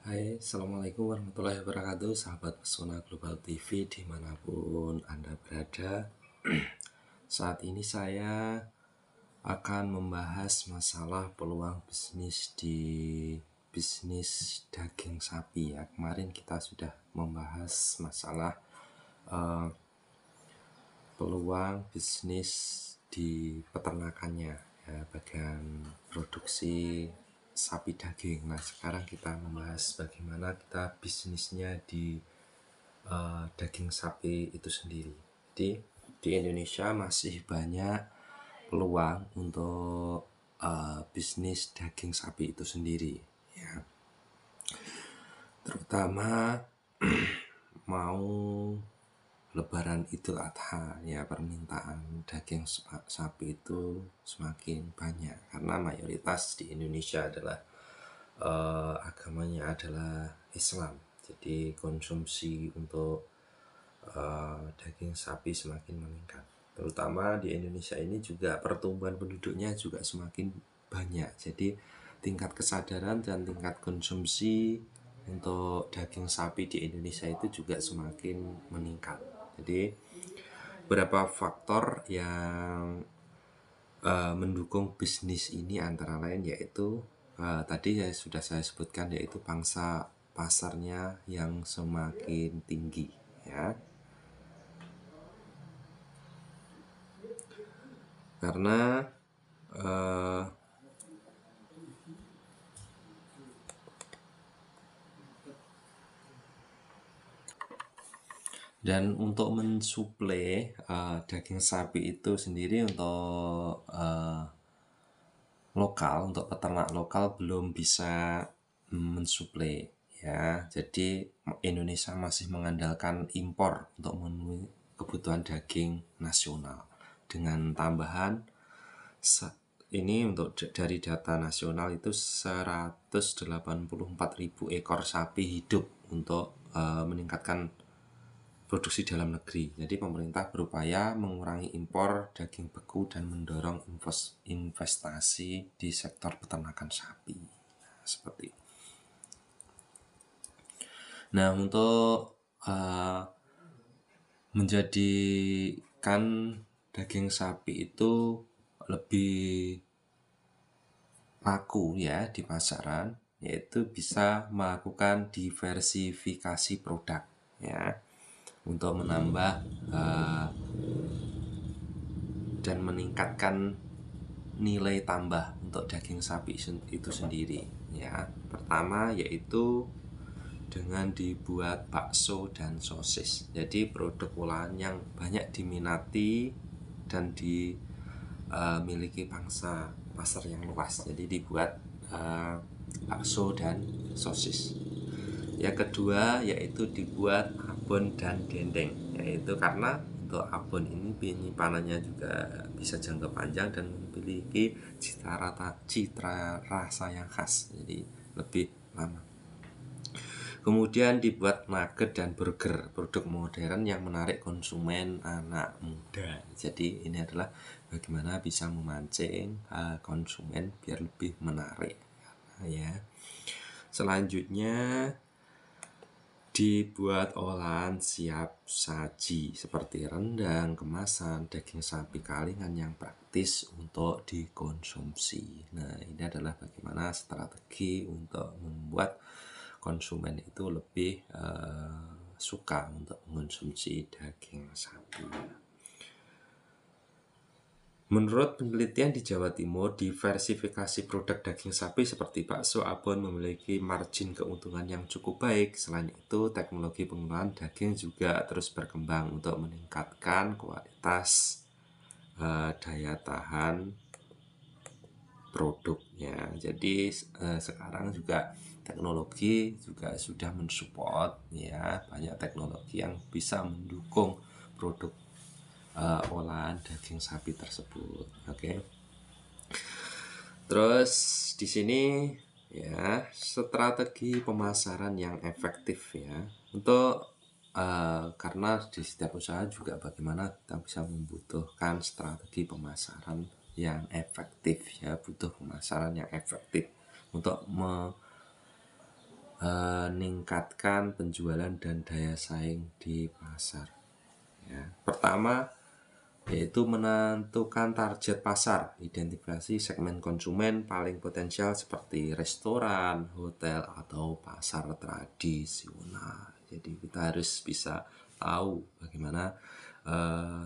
Hai, Assalamualaikum warahmatullahi wabarakatuh, sahabat Pesona Global TV dimanapun Anda berada. Saat ini saya akan membahas masalah peluang bisnis di bisnis daging sapi ya. Kemarin kita sudah membahas masalah peluang bisnis di peternakannya ya, bagian produksi sapi daging. Nah, sekarang kita membahas bagaimana kita bisnisnya di daging sapi itu sendiri. Jadi di Indonesia masih banyak peluang untuk bisnis daging sapi itu sendiri ya. Terutama mau Lebaran Idul Adha ya, permintaan daging sapi itu semakin banyak karena mayoritas di Indonesia adalah agamanya adalah Islam. Jadi konsumsi untuk daging sapi semakin meningkat. Terutama di Indonesia ini juga pertumbuhan penduduknya juga semakin banyak. Jadi tingkat kesadaran dan tingkat konsumsi untuk daging sapi di Indonesia itu juga semakin meningkat. Jadi beberapa faktor yang mendukung bisnis ini antara lain yaitu tadi sudah saya sebutkan, yaitu pangsa pasarnya yang semakin tinggi ya. Karena dan untuk mensuplai daging sapi itu sendiri untuk lokal, untuk peternak lokal belum bisa mensuplai ya. Jadi Indonesia masih mengandalkan impor untuk memenuhi kebutuhan daging nasional dengan tambahan ini untuk dari data nasional itu 184.000 ekor sapi hidup untuk meningkatkan produksi dalam negeri. Jadi pemerintah berupaya mengurangi impor daging beku dan mendorong investasi di sektor peternakan sapi. Nah, seperti itu. Nah, untuk menjadikan daging sapi itu lebih laku ya di pasaran, yaitu bisa melakukan diversifikasi produk ya, untuk menambah dan meningkatkan nilai tambah untuk daging sapi itu sendiri ya. Pertama yaitu dengan dibuat bakso dan sosis. Jadi produk olahan yang banyak diminati dan dimiliki pangsa pasar yang luas. Jadi dibuat bakso dan sosis. Yang kedua yaitu dibuat abon dan dendeng, yaitu karena untuk abon ini penyimpanannya juga bisa jangka panjang dan memiliki citra rasa yang khas, jadi lebih lama. Kemudian dibuat nugget dan burger, produk modern yang menarik konsumen anak muda. Jadi ini adalah bagaimana bisa memancing konsumen biar lebih menarik ya. Selanjutnya dibuat olahan siap saji seperti rendang, kemasan, daging sapi kalingan yang praktis untuk dikonsumsi. Nah, ini adalah bagaimana strategi untuk membuat konsumen itu lebih suka untuk mengonsumsi daging sapi. Menurut penelitian di Jawa Timur, diversifikasi produk daging sapi seperti bakso abon memiliki margin keuntungan yang cukup baik. Selain itu, teknologi pengolahan daging juga terus berkembang untuk meningkatkan kualitas daya tahan produknya. Jadi sekarang juga teknologi juga sudah mensupport ya, banyak teknologi yang bisa mendukung produk olahan daging sapi tersebut. Oke. Terus di sini ya, strategi pemasaran yang efektif ya. Untuk karena di setiap usaha juga bagaimana kita bisa membutuhkan strategi pemasaran yang efektif ya, butuh pemasaran yang efektif untuk meningkatkan penjualan dan daya saing di pasar. Ya. Pertama, yaitu menentukan target pasar, identifikasi segmen konsumen paling potensial seperti restoran, hotel, atau pasar tradisional. Jadi kita harus bisa tahu bagaimana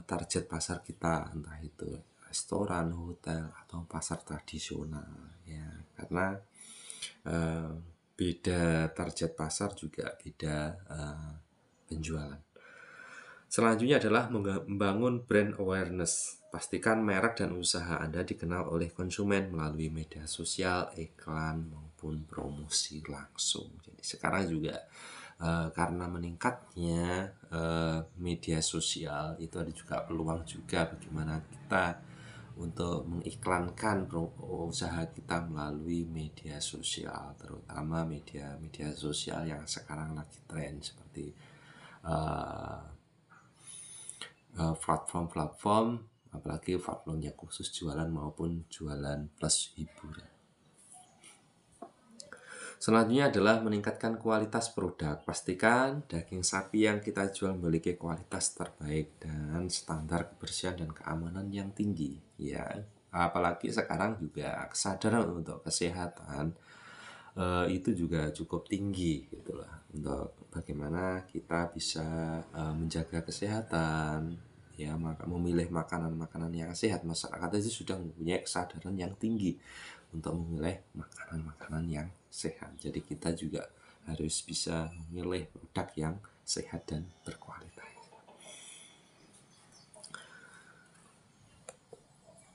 target pasar kita, entah itu restoran, hotel, atau pasar tradisional. Ya, karena beda target pasar juga beda penjualan. Selanjutnya adalah membangun brand awareness. Pastikan merek dan usaha Anda dikenal oleh konsumen melalui media sosial, iklan, maupun promosi langsung. Jadi sekarang juga karena meningkatnya media sosial, itu ada juga peluang juga bagaimana kita untuk mengiklankan usaha kita melalui media sosial, terutama media sosial yang sekarang lagi tren seperti platform-platform, apalagi platformnya khusus jualan maupun jualan plus hiburan. Selanjutnya adalah meningkatkan kualitas produk. Pastikan daging sapi yang kita jual memiliki kualitas terbaik dan standar kebersihan dan keamanan yang tinggi. Ya, apalagi sekarang juga kesadaran untuk kesehatan itu juga cukup tinggi gitulah, untuk bagaimana kita bisa menjaga kesehatan, ya, memilih makanan-makanan yang sehat. Masyarakat itu sudah mempunyai kesadaran yang tinggi untuk memilih makanan-makanan yang sehat. Jadi kita juga harus bisa memilih produk yang sehat dan berkualitas.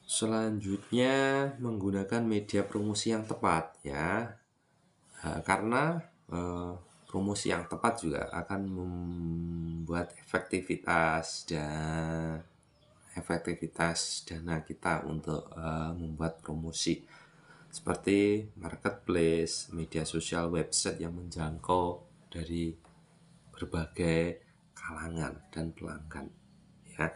Selanjutnya menggunakan media promosi yang tepat, ya. Karena promosi yang tepat juga akan membuat efektivitas dana kita untuk membuat promosi, seperti marketplace, media sosial, website yang menjangkau dari berbagai kalangan dan pelanggan, ya.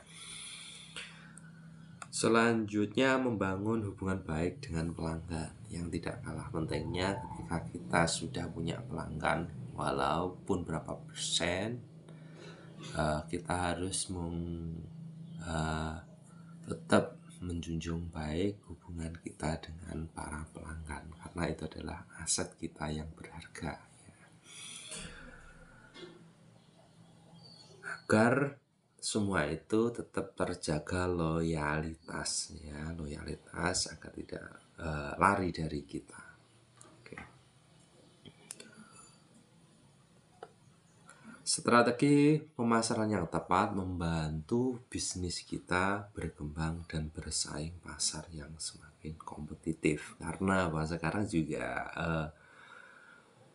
Selanjutnya membangun hubungan baik dengan pelanggan. Yang tidak kalah pentingnya, ketika kita sudah punya pelanggan, walaupun berapa persen, kita harus tetap menjunjung baik hubungan kita dengan para pelanggan, karena itu adalah aset kita yang berharga, ya. Agar semua itu tetap terjaga loyalitas, ya, loyalitas agar tidak lari dari kita. Oke. Strategi pemasaran yang tepat membantu bisnis kita berkembang dan bersaing pasar yang semakin kompetitif. Karena sekarang juga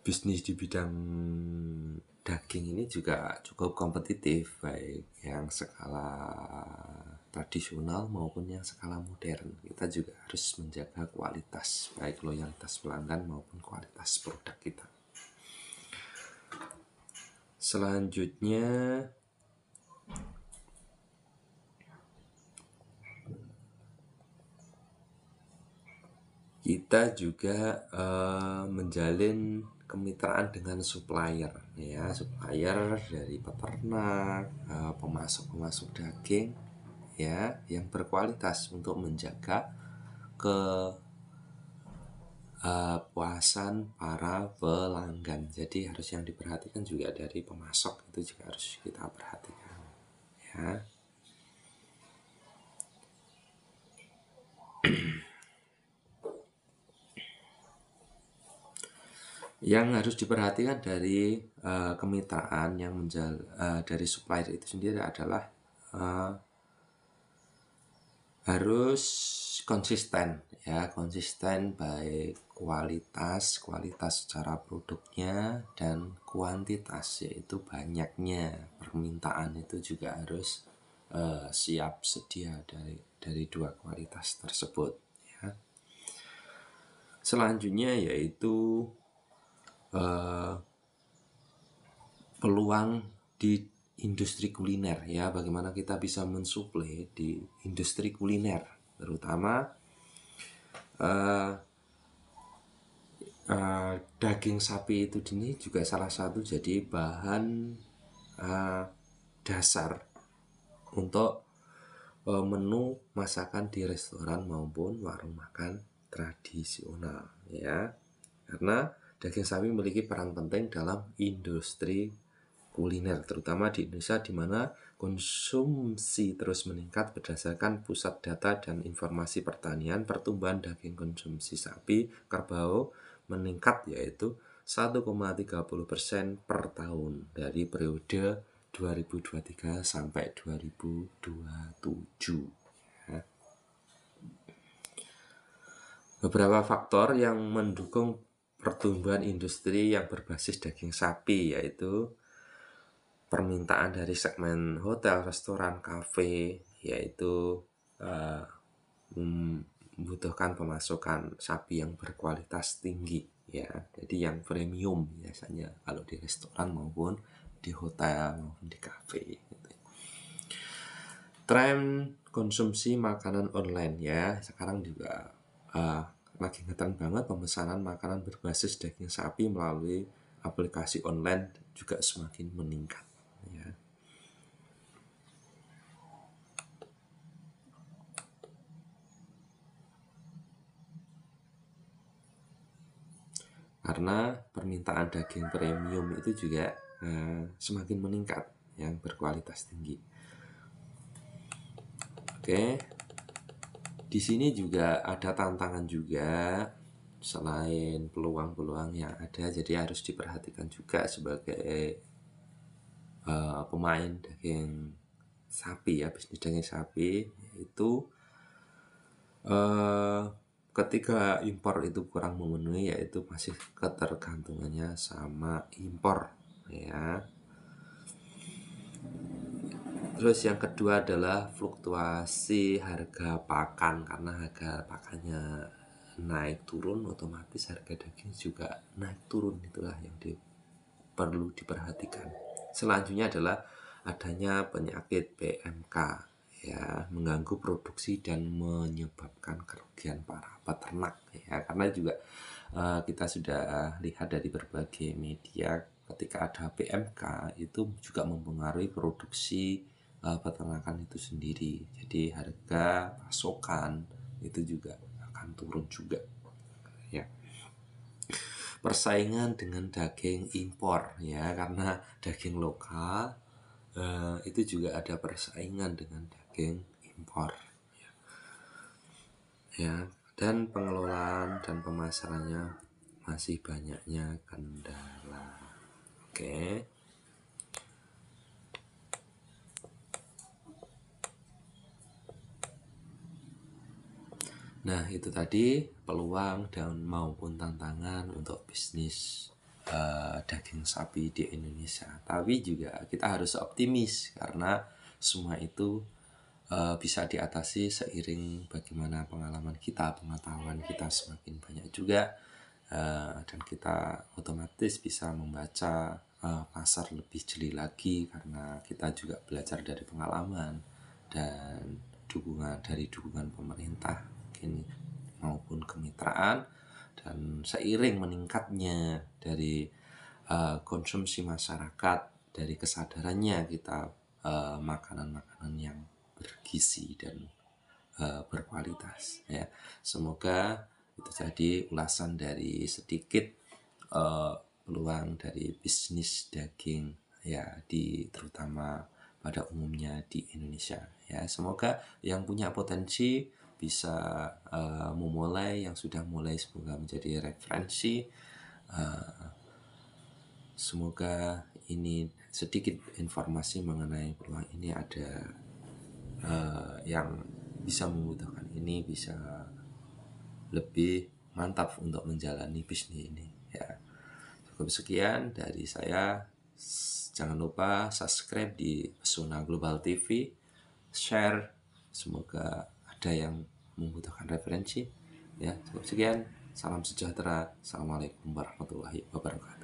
bisnis di bidang daging ini juga cukup kompetitif, baik yang skala tradisional maupun yang skala modern. Kita juga harus menjaga kualitas, baik loyalitas pelanggan maupun kualitas produk kita. Selanjutnya kita juga menjalin kemitraan dengan supplier, ya, supplier dari peternak, pemasok daging, ya, yang berkualitas untuk menjaga kepuasan para pelanggan. Jadi harus yang diperhatikan juga dari pemasok, itu juga harus kita perhatikan, ya. Yang harus diperhatikan dari kemitraan yang dari supplier itu sendiri adalah harus konsisten, ya, konsisten baik kualitas secara produknya dan kuantitas, yaitu banyaknya permintaan itu juga harus siap sedia dari dua kualitas tersebut, ya. Selanjutnya yaitu peluang di industri kuliner, ya, bagaimana kita bisa mensuplai di industri kuliner, terutama daging sapi itu ini juga salah satu jadi bahan dasar untuk menu masakan di restoran maupun warung makan tradisional ya. Karena daging sapi memiliki peran penting dalam industri kuliner terutama di Indonesia di mana konsumsi terus meningkat berdasarkan pusat data dan informasi pertanian. Pertumbuhan daging konsumsi sapi kerbau meningkat yaitu 1,30% per tahun dari periode 2023 sampai 2027 ya. Beberapa faktor yang mendukung pertumbuhan industri yang berbasis daging sapi yaitu permintaan dari segmen hotel, restoran, kafe, yaitu membutuhkan pemasukan sapi yang berkualitas tinggi ya. Jadi yang premium biasanya kalau di restoran maupun di hotel maupun di kafe gitu. Tren konsumsi makanan online ya sekarang juga lagi ngetren banget. Pemesanan makanan berbasis daging sapi melalui aplikasi online juga semakin meningkat ya. Karena permintaan daging premium itu juga semakin meningkat yang berkualitas tinggi. Oke. Di sini juga ada tantangan juga selain peluang-peluang yang ada, jadi harus diperhatikan juga sebagai pemain daging sapi ya, bisnis daging sapi, yaitu ketika impor itu kurang memenuhi, yaitu masih ketergantungannya sama impor ya. Terus yang kedua adalah fluktuasi harga pakan, karena harga pakannya naik turun otomatis harga daging juga naik turun, itulah yang perlu diperhatikan. Selanjutnya adalah adanya penyakit PMK ya, mengganggu produksi dan menyebabkan kerugian para peternak ya, karena juga kita sudah lihat dari berbagai media ketika ada PMK itu juga mempengaruhi produksi peternakan itu sendiri. Jadi harga pasokan itu juga akan turun juga ya. Persaingan dengan daging impor ya, karena daging lokal itu juga ada persaingan dengan daging impor ya. Dan pengelolaan dan pemasarannya masih banyaknya kendala. Oke. Nah, itu tadi peluang dan maupun tantangan untuk bisnis daging sapi di Indonesia. Tapi juga kita harus optimis karena semua itu bisa diatasi seiring bagaimana pengalaman kita, pengetahuan kita semakin banyak juga, dan kita otomatis bisa membaca pasar lebih jeli lagi karena kita juga belajar dari pengalaman dan dukungan pemerintah ini maupun kemitraan. Dan seiring meningkatnya dari konsumsi masyarakat, dari kesadarannya kita makanan-makanan yang bergizi dan berkualitas ya. Semoga itu jadi ulasan dari sedikit peluang dari bisnis daging ya, terutama pada umumnya di Indonesia ya. Semoga yang punya potensi bisa memulai, yang sudah mulai semoga menjadi referensi. Semoga ini sedikit informasi mengenai peluang ini ada yang bisa membutuhkan ini bisa lebih mantap untuk menjalani bisnis ini ya. Cukup sekian dari saya. Jangan lupa subscribe di Pesona Global TV, share, semoga ada yang membutuhkan referensi ya. Cukup sekian, salam sejahtera, assalamualaikum warahmatullahi wabarakatuh.